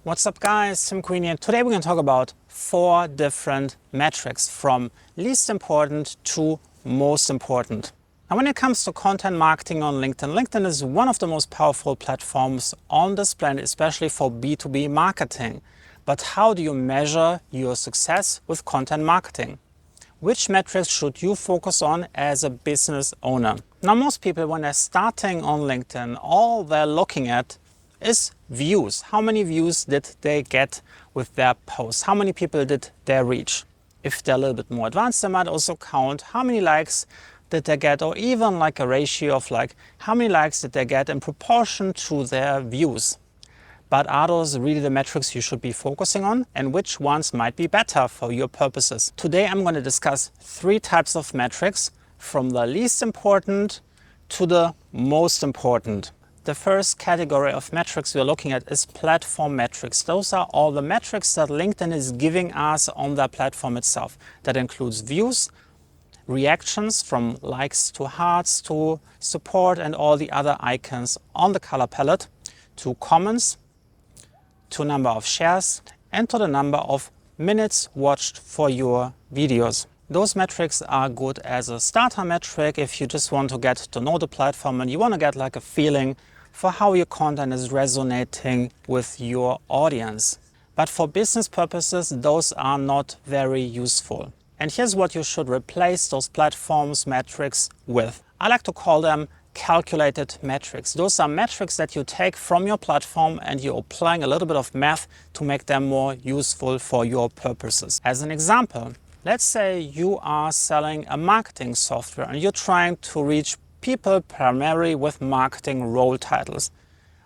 What's up guys, Tim Queen here. Today we're going to talk about 4 different metrics from least important to most important. Now when it comes to content marketing on LinkedIn, LinkedIn is one of the most powerful platforms on this planet, especially for B2B marketing. But how do you measure your success with content marketing? Which metrics should you focus on as a business owner? Now most people, when they're starting on LinkedIn, all they're looking at is views. How many views did they get with their posts? How many people did they reach? If they're a little bit more advanced, they might also count how many likes did they get, or even like a ratio of like how many likes did they get in proportion to their views. But are those really the metrics you should be focusing on, and which ones might be better for your purposes? Today I'm going to discuss 3 types of metrics from the least important to the most important. The first category of metrics we're looking at is platform metrics. Those are all the metrics that LinkedIn is giving us on their platform itself. That includes views, reactions from likes to hearts to support and all the other icons on the color palette, to comments, to number of shares, and to the number of minutes watched for your videos. Those metrics are good as a starter metric if you just want to get to know the platform and you want to get like a feeling for how your content is resonating with your audience. But for business purposes, those are not very useful. And here's what you should replace those platforms metrics with. I like to call them calculated metrics. Those are metrics that you take from your platform and you're applying a little bit of math to make them more useful for your purposes. As an example, let's say you are selling a marketing software and you're trying to reach people primarily with marketing role titles.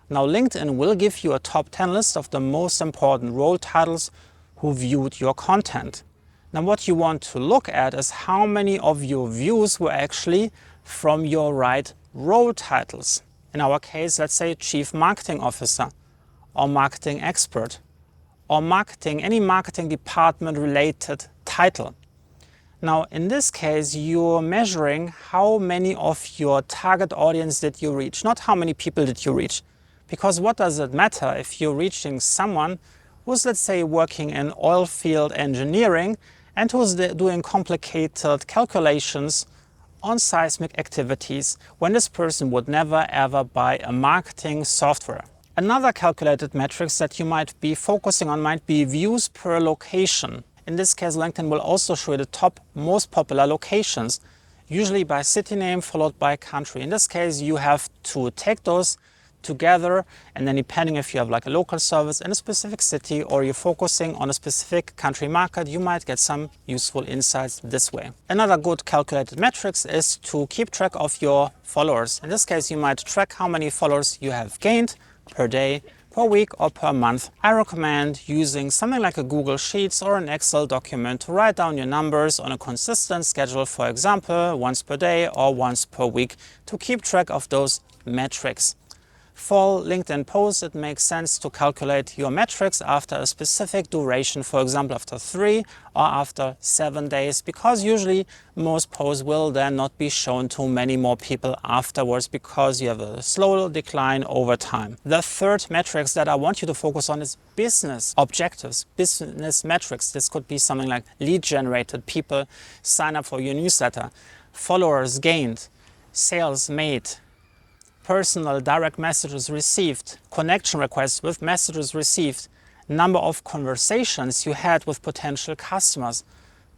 Now LinkedIn will give you a top 10 list of the most important role titles who viewed your content. Now what you want to look at is how many of your views were actually from your right role titles. In our case, let's say Chief Marketing Officer or Marketing Expert or any marketing department related title. Now in this case, you're measuring how many of your target audience did you reach, not how many people did you reach. Because what does it matter if you're reaching someone who's, let's say, working in oil field engineering and who's doing complicated calculations on seismic activities when this person would never ever buy a marketing software. Another calculated metrics that you might be focusing on might be views per location. In this case, LinkedIn will also show you the top most popular locations, usually by city name followed by country. In this case, you have to take those together, and then depending if you have like a local service in a specific city or you're focusing on a specific country market, you might get some useful insights this way. Another good calculated metrics is to keep track of your followers. In this case, you might track how many followers you have gained per day, per week or per month. I recommend using something like a Google Sheets or an Excel document to write down your numbers on a consistent schedule, for example, once per day or once per week, to keep track of those metrics. For LinkedIn posts, it makes sense to calculate your metrics after a specific duration, for example, after 3 or after 7 days, because usually most posts will then not be shown to many more people afterwards because you have a slow decline over time. The third metrics that I want you to focus on is business objectives, business metrics. This could be something like lead generated, people sign up for your newsletter, followers gained, sales made, personal direct messages received, connection requests with messages received, number of conversations you had with potential customers,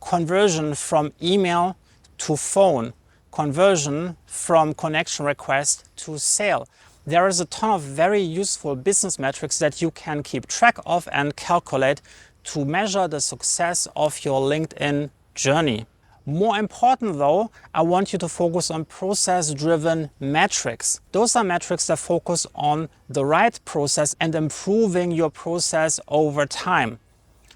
conversion from email to phone, conversion from connection request to sale. There is a ton of very useful business metrics that you can keep track of and calculate to measure the success of your LinkedIn journey. More important though, I want you to focus on process-driven metrics. Those are metrics that focus on the right process and improving your process over time.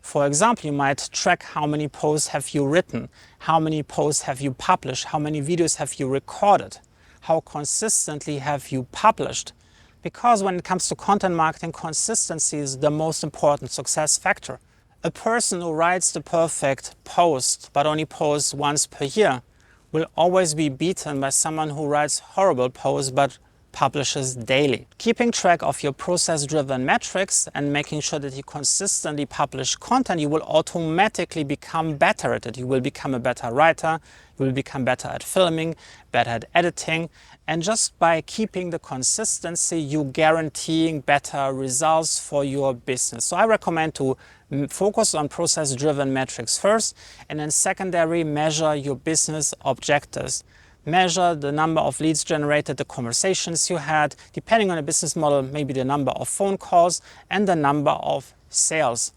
For example, you might track how many posts have you written, how many posts have you published, how many videos have you recorded, how consistently have you published. Because when it comes to content marketing, consistency is the most important success factor. A person who writes the perfect post but only posts once per year will always be beaten by someone who writes horrible posts but publishes daily. Keeping track of your process-driven metrics and making sure that you consistently publish content, you will automatically become better at it. You will become a better writer, you will become better at filming, better at editing, and just by keeping the consistency, you guaranteeing better results for your business. So I recommend to focus on process-driven metrics first, and then secondary, measure your business objectives. Measure the number of leads generated, the conversations you had, depending on the business model, maybe the number of phone calls and the number of sales.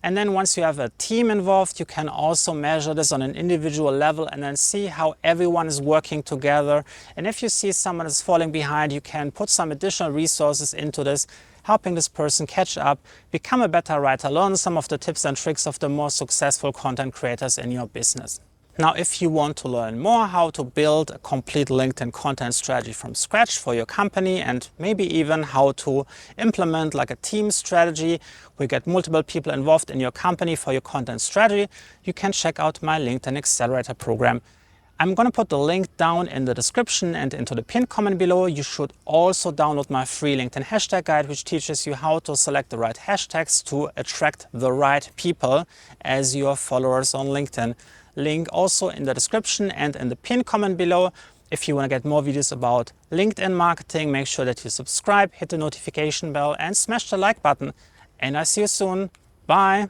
And then once you have a team involved, you can also measure this on an individual level and then see how everyone is working together. And if you see someone is falling behind, you can put some additional resources into this, helping this person catch up, become a better writer, learn some of the tips and tricks of the most successful content creators in your business. Now, if you want to learn more how to build a complete LinkedIn content strategy from scratch for your company, and maybe even how to implement like a team strategy, we get multiple people involved in your company for your content strategy, you can check out my LinkedIn Accelerator program. I'm going to put the link down in the description and into the pinned comment below. You should also download my free LinkedIn hashtag guide, which teaches you how to select the right hashtags to attract the right people as your followers on LinkedIn. Link also in the description and in the pinned comment below. If you want to get more videos about LinkedIn marketing, make sure that you subscribe, hit the notification bell and smash the like button. And I see you soon. Bye.